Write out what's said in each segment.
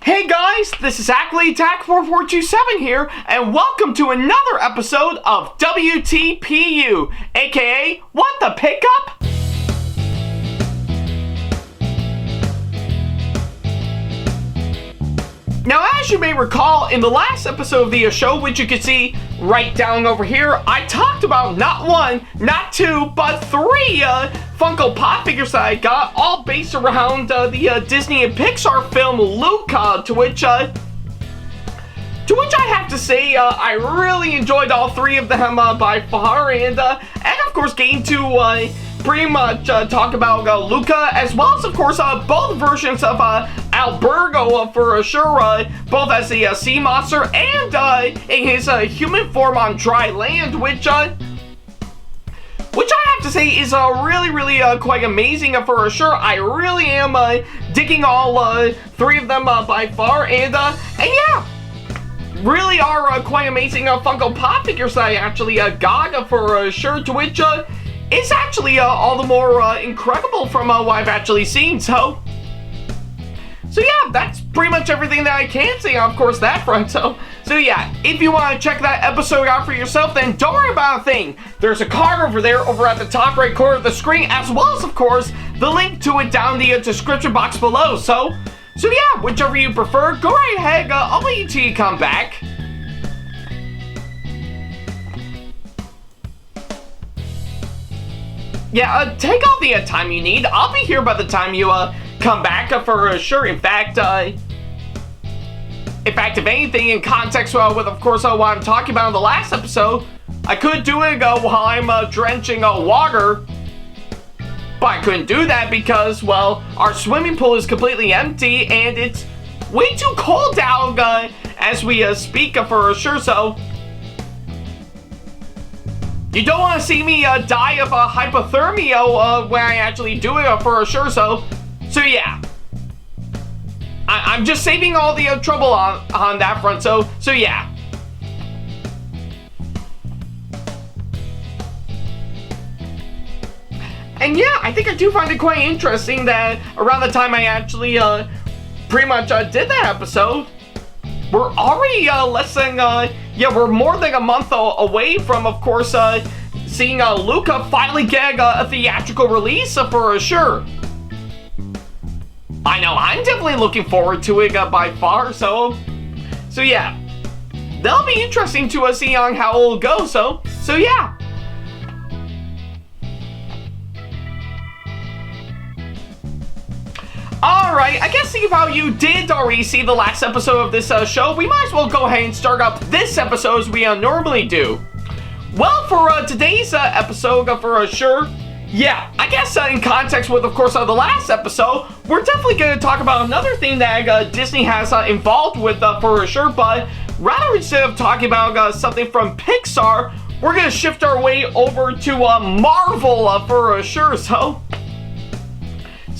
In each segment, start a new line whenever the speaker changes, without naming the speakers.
Hey guys, this is Ackley here, and welcome to another episode of WTPU, aka What the Pickup? Now, as you may recall, in the last episode of the show, which you can see right down over here, I talked about not one, not two, but three Funko Pop figures that I got, all based around the Disney and Pixar film Luca, to which I have to say I really enjoyed all three of them by far, and of course getting to pretty much talk about Luca, as well as of course both versions of Albergo for sure, both as a sea monster and in his human form on dry land, which I have to say is really quite amazing for sure. I really am digging all three of them by far, and yeah, really are quite amazing Funko Pop figures that I actually got for sure, to which it's actually all the more incredible from what I've actually seen. So yeah, that's pretty much everything that I can say on, of course, that front. So yeah, if you want to check that episode out for yourself, then don't worry about a thing. There's a card over there, over at the top right corner of the screen, as well as, of course, the link to it down the description box below. So yeah, whichever you prefer, go right ahead. I'll wait until you come back. Yeah, take all the time you need. I'll be here by the time you come back for sure. In fact, if anything, in context with, of course, what I'm talking about in the last episode, I could do it while I'm drenching water, but I couldn't do that because, well, our swimming pool is completely empty and it's way too cold down as we speak for sure. So you don't want to see me die of hypothermia when I actually do it for sure. So yeah, I'm just saving all the trouble on that front. So yeah. And yeah, I think I do find it quite interesting that around the time I actually pretty much did that episode, we're already less than, we're more than a month away from, of course, seeing Luca finally get a theatrical release for sure. I know, I'm definitely looking forward to it by far, so yeah. That'll be interesting to see on how it'll go, so yeah. Alright, I guess seeing how you did already see the last episode of this show, we might as well go ahead and start up this episode as we normally do. Well, for today's episode for sure, yeah, I guess in context with, of course, the last episode, we're definitely going to talk about another thing that Disney has involved with for sure, but rather instead of talking about something from Pixar, we're going to shift our way over to Marvel for sure. So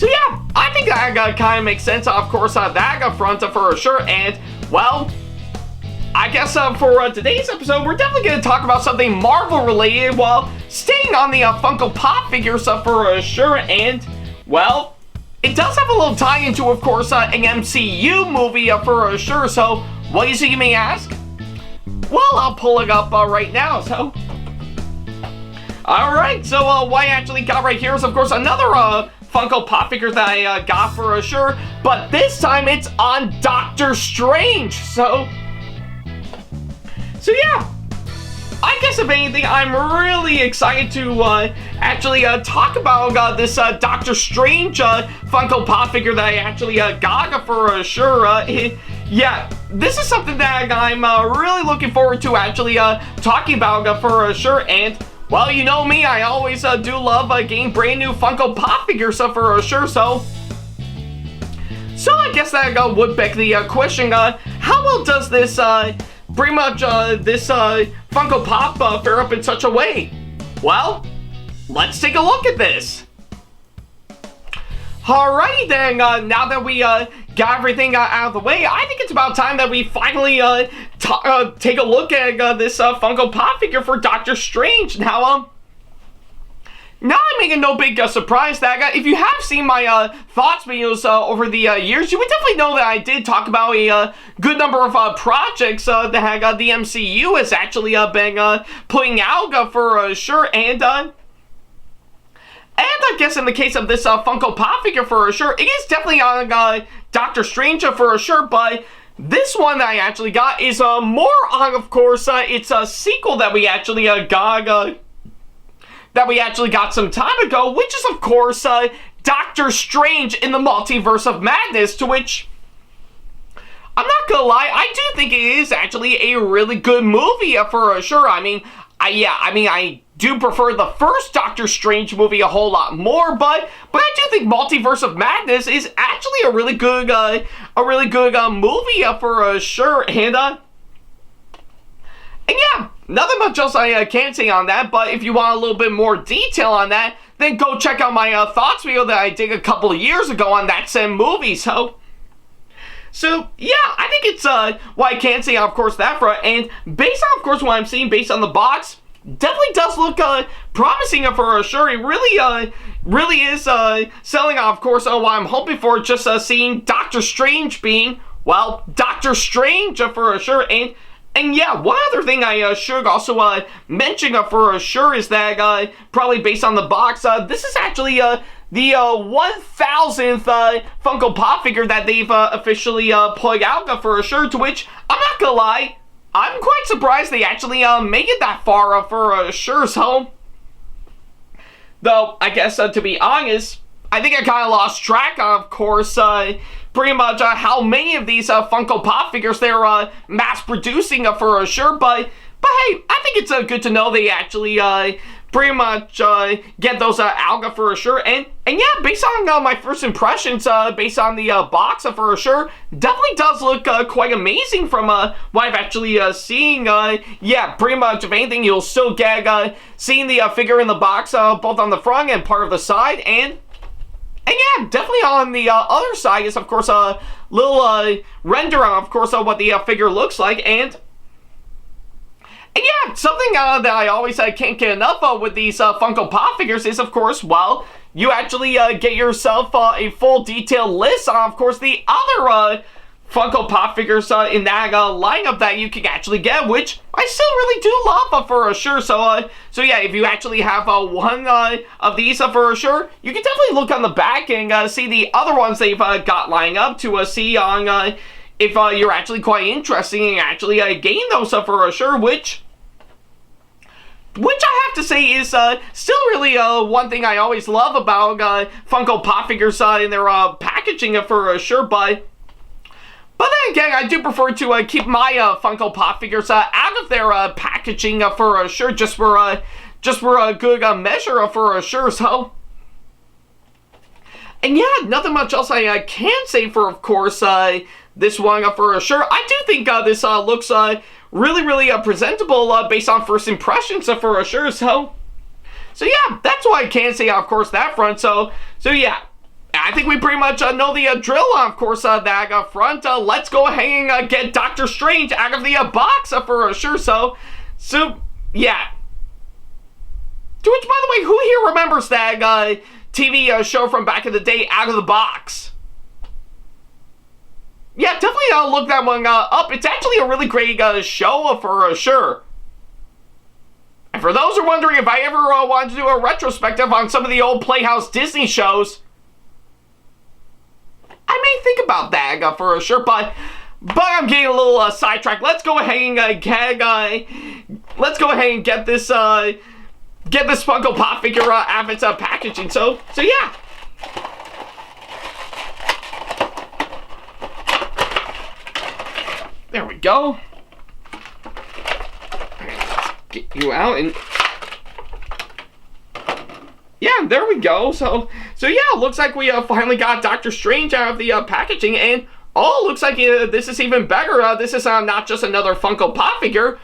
yeah, I think that kind of makes sense, of course, that front for sure. And, well, I guess for today's episode, we're definitely going to talk about something Marvel-related while staying on the Funko Pop figures for sure. And, well, it does have a little tie into, of course, an MCU movie for sure. So, what is it, you may ask? Well, I'll pull it up right now, so. Alright, so what I actually got right here is, of course, another Funko Pop figure that I got for sure, but this time it's on Doctor Strange. So yeah, I guess if anything, I'm really excited to actually talk about this Doctor Strange Funko Pop figure that I actually got for sure. Yeah, this is something that I'm really looking forward to actually talking about for sure. And, well, you know me, I always do love getting brand new Funko Pop figures for sure. So I guess that would beg the question, how well does this pretty much this Funko Pop fare up in such a way? Well, let's take a look at this. Alrighty then, now that we got everything out of the way, I think it's about time that we finally take a look at this Funko Pop figure for Doctor Strange. Now, Now I'm making no big surprise that if you have seen my thoughts videos over the years, you would definitely know that I did talk about a good number of projects that the MCU has actually been putting out for sure, and I guess in the case of this Funko Pop figure for sure, it is definitely on Doctor Strange for sure, but this one that I actually got is more on, of course, it's a sequel that we actually got some time ago, which is, of course, Doctor Strange in the Multiverse of Madness, to which, I'm not gonna lie, I do think it is actually a really good movie for sure. I do prefer the first Doctor Strange movie a whole lot more, but I do think Multiverse of Madness is actually a really good movie for sure, and yeah, nothing much else I can say on that, but if you want a little bit more detail on that, then go check out my thoughts video that I did a couple of years ago on that same movie, so yeah, I think it's what I can say, of course, that front, and based on, of course, what I'm seeing based on the box, definitely does look promising for sure. It really is selling, of course, what I'm hoping for, just seeing Doctor Strange being, well, Doctor Strange for sure, and yeah, one other thing I should also mention for sure is that, probably based on the box, this is actually the 1000th Funko Pop figure that they've officially put out for sure, to which, I'm not gonna lie, I'm quite surprised they actually make it that far for sure, so, though, I guess, to be honest, I think I kind of lost track, of course, pretty much how many of these Funko Pop figures they're mass producing for sure, but hey, I think it's good to know they actually pretty much get those out for sure, and yeah, based on my first impressions, based on the box for sure, definitely does look quite amazing from what I've actually seen. Yeah, pretty much, if anything, you'll still get seeing the figure in the box, both on the front and part of the side, and yeah, definitely on the other side is, of course, a little render on, of course, what the figure looks like, and yeah, something that I always can't get enough of with these Funko Pop figures is, of course, well, you actually get yourself a full detailed list on, of course, the other Funko Pop figures in that lineup that you can actually get, which I still really do love for sure. So yeah, if you actually have one of these for sure, you can definitely look on the back and see the other ones they've got lined up to see on if you're actually quite interested in actually getting those for sure, which I have to say is still really one thing I always love about Funko Pop figures in their packaging for sure, but then again, I do prefer to keep my Funko Pop figures out of their packaging for sure, just for a good measure for sure. So, and yeah, nothing much else I can say for, of course, this one for sure. I do think this looks really presentable based on first impressions for sure. So yeah, that's what I can say, of course, that front. So yeah. I think we pretty much know the drill, of course, that front. Let's go ahead and get Doctor Strange out of the box for sure. So, yeah. To which, by the way, who here remembers that TV show from back in the day, Out of the Box? Yeah, definitely look that one up. It's actually a really great show for sure. And for those who are wondering if I ever wanted to do a retrospective on some of the old Playhouse Disney shows, I may think about that for sure, but I'm getting a little sidetracked. Let's go ahead and get this Funko Pop figure out of its packaging. So yeah. There we go. Let's get you out and. Yeah, there we go. So yeah, it looks like we finally got Doctor Strange out of the packaging, and looks like this is even better. This is not just another Funko Pop figure,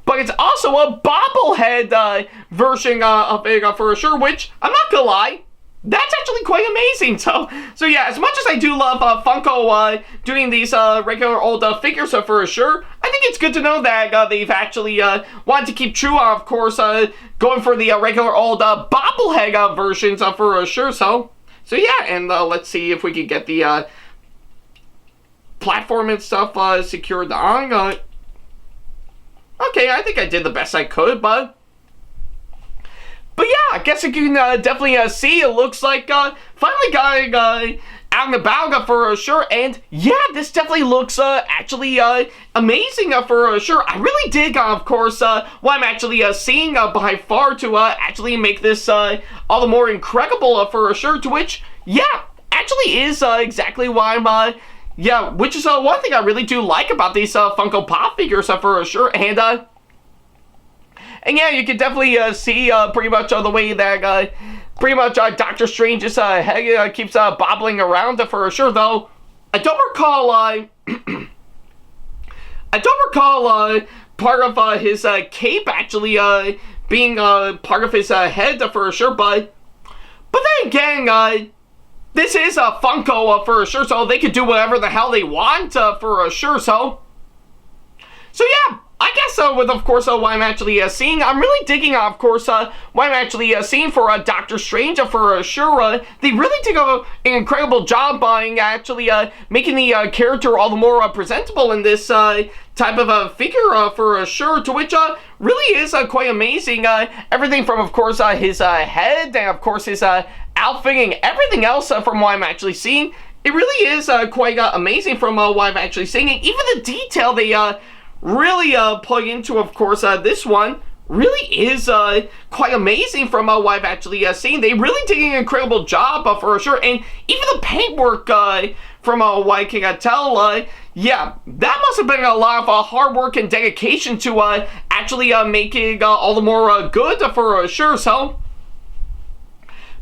but it's also a bobblehead version of it for sure, which, I'm not gonna lie, that's actually quite amazing. So yeah, as much as I do love Funko doing these regular old figures for sure, I think it's good to know that they've actually wanted to keep true, of course, going for the regular old bobblehead versions for sure. So yeah, and let's see if we can get the platform and stuff secured on. Okay, I think I did the best I could, but yeah, I guess you can definitely see it looks like finally got out and about for sure. And yeah, this definitely looks actually amazing for sure. I really dig, of course, what I'm actually seeing by far to actually make this all the more incredible for sure. To which, yeah, actually is exactly why I'm yeah, which is one thing I really do like about these Funko Pop figures for sure. And yeah, you can definitely see pretty much the way that pretty much Doctor Strange's head keeps bobbling around for sure. Though I don't recall I don't recall part of his cape actually being part of his head for sure. But then again, this is a Funko for sure, so they could do whatever the hell they want for sure. So yeah. I guess with, of course, what I'm actually seeing, I'm really digging, of course, what I'm actually seeing for Doctor Strange for sure. They really did an incredible job by actually making the character all the more presentable in this type of figure for sure, to which really is quite amazing. Everything from, of course, his head and, of course, his outfit and everything else from what I'm actually seeing. It really is quite amazing from what I'm actually seeing. And even the detail they really plug into, of course, this one really is quite amazing from what I've actually seen. They really did an incredible job for sure. And even the paintwork from what I can tell, yeah, that must have been a lot of hard work and dedication to actually make it all the more good for sure. So,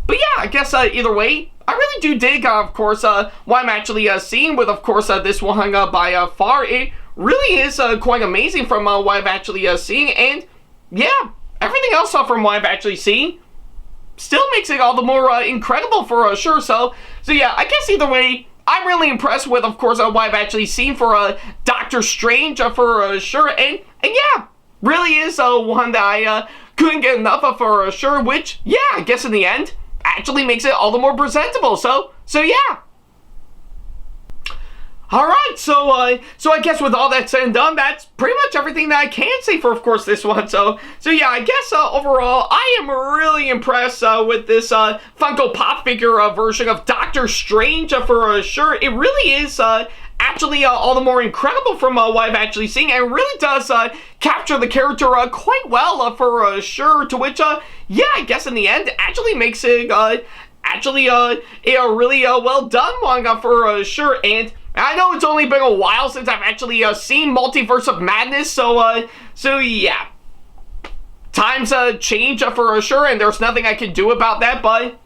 but yeah, I guess either way, I really do dig, of course, what I'm actually seeing with, of course, this one by far. It really is quite amazing from what I've actually seen. And yeah, everything else from what I've actually seen still makes it all the more incredible for sure. So yeah, I guess either way, I'm really impressed with, of course, what I've actually seen for Doctor Strange for sure. And yeah, really is one that I couldn't get enough of for sure, which, yeah, I guess in the end actually makes it all the more presentable. So yeah. Alright, so I guess with all that said and done, that's pretty much everything that I can say for, of course, this one. So yeah, I guess overall, I am really impressed with this Funko Pop figure version of Doctor Strange for sure. It really is actually all the more incredible from what I've actually seen, and really does capture the character quite well for sure, to which, yeah, I guess in the end, actually makes it actually a really well done one for sure. And I know it's only been a while since I've actually seen Multiverse of Madness, so yeah. Times change for sure, and there's nothing I can do about that, but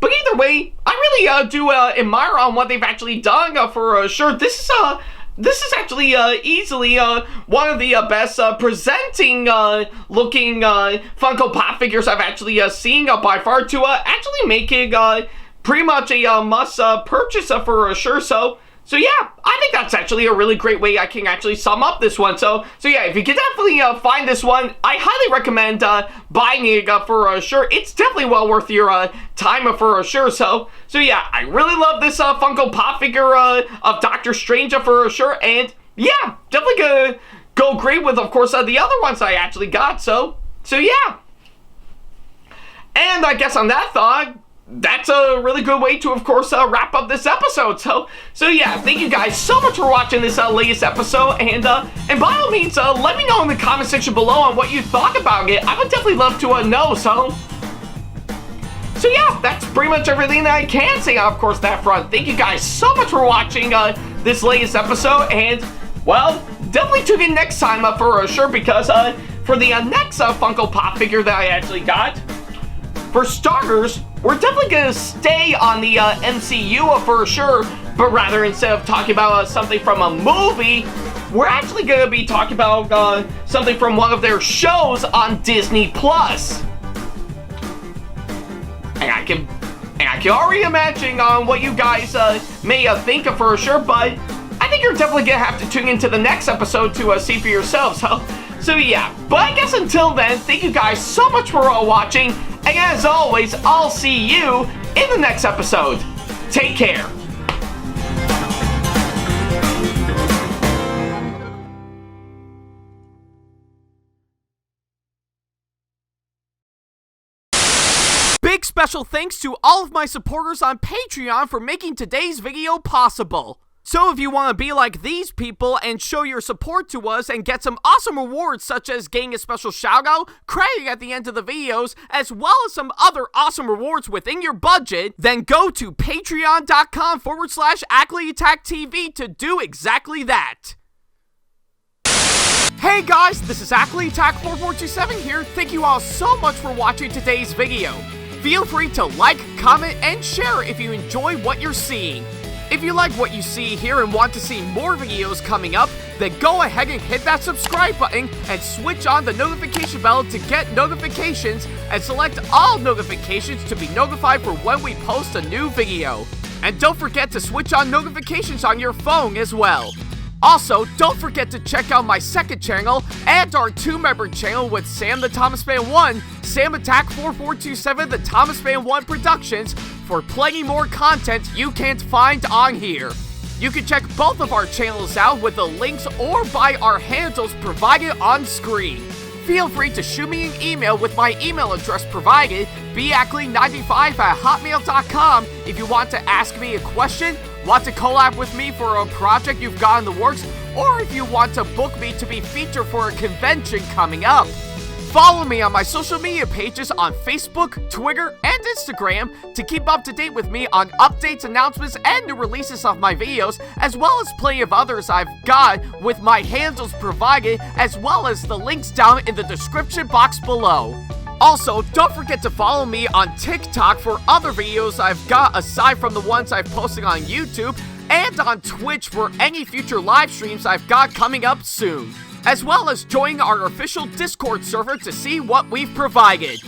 either way, I really do admire on what they've actually done for sure. This is actually easily one of the best presenting looking Funko Pop figures I've actually seen by far, to actually make it pretty much a must purchase for sure. So yeah, I think that's actually a really great way I can actually sum up this one. So yeah, if you can definitely find this one, I highly recommend buying it for sure. It's definitely well worth your time for sure. So yeah, I really love this Funko Pop figure of Doctor Strange for sure. And yeah, definitely gonna go great with, of course, the other ones I actually got. So yeah. And I guess on that thought, that's a really good way to, of course, wrap up this episode. So yeah, thank you guys so much for watching this latest episode, and by all means, let me know in the comment section below on what you thought about it. I would definitely love to know. So yeah, that's pretty much everything that I can say, of course, that front. Thank you guys so much for watching this latest episode, and well, definitely tune in next time for sure, because for the next Funko Pop figure that I actually got, for starters, we're definitely going to stay on the MCU for sure, but rather, instead of talking about something from a movie, we're actually going to be talking about something from one of their shows on Disney+. And I I can already imagine on what you guys may think of for sure, but I think you're definitely gonna have to tune into the next episode to see for yourselves. So yeah, but I guess until then, thank you guys so much for watching, and as always, I'll see you in the next episode. Take care. Big special thanks to all of my supporters on Patreon for making today's video possible. So if you want to be like these people and show your support to us and get some awesome rewards such as getting a special shoutout, credit at the end of the videos, as well as some other awesome rewards within your budget, then go to patreon.com/AckleyAttack TV to do exactly that. Hey guys, this is AckleyAttack4427 here. Thank you all so much for watching today's video. Feel free to like, comment, and share if you enjoy what you're seeing. If you like what you see here and want to see more videos coming up, then go ahead and hit that subscribe button and switch on the notification bell to get notifications and select all notifications to be notified for when we post a new video. And don't forget to switch on notifications on your phone as well. Also, don't forget to check out my second channel and our 2-member channel with Sam the Thomas Fan 1, SamAttack4427TheThomasFan1 Productions, for plenty more content you can't find on here. You can check both of our channels out with the links or by our handles provided on screen. Feel free to shoot me an email with my email address provided, backley95@hotmail.com, if you want to ask me a question, want to collab with me for a project you've got in the works, or if you want to book me to be featured for a convention coming up. Follow me on my social media pages on Facebook, Twitter, and Instagram to keep up to date with me on updates, announcements, and new releases of my videos, as well as plenty of others I've got with my handles provided, as well as the links down in the description box below. Also, don't forget to follow me on TikTok for other videos I've got aside from the ones I've posted on YouTube, and on Twitch for any future live streams I've got coming up soon, as well as join our official Discord server to see what we've provided.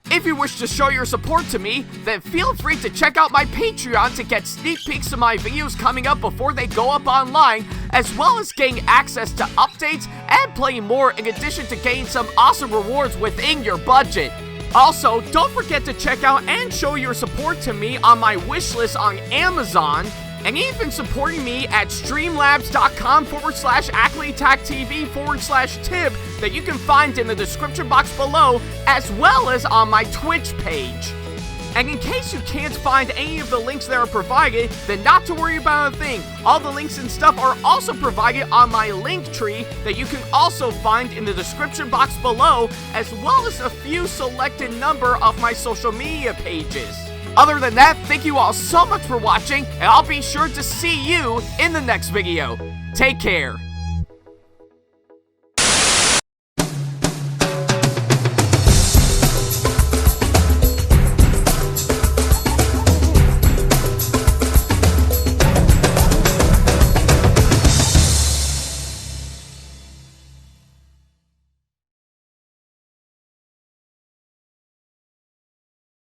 If you wish to show your support to me, then feel free to check out my Patreon to get sneak peeks of my videos coming up before they go up online, as well as getting access to updates and playing more in addition to getting some awesome rewards within your budget. Also, don't forget to check out and show your support to me on my wishlist on Amazon, and even supporting me at streamlabs.com/AckleyAttackTV/tip that you can find in the description box below, as well as on my Twitch page. And in case you can't find any of the links that are provided, then not to worry about a thing. All the links and stuff are also provided on my link tree that you can also find in the description box below, as well as a few selected number of my social media pages. Other than that, thank you all so much for watching, and I'll be sure to see you in the next video. Take care.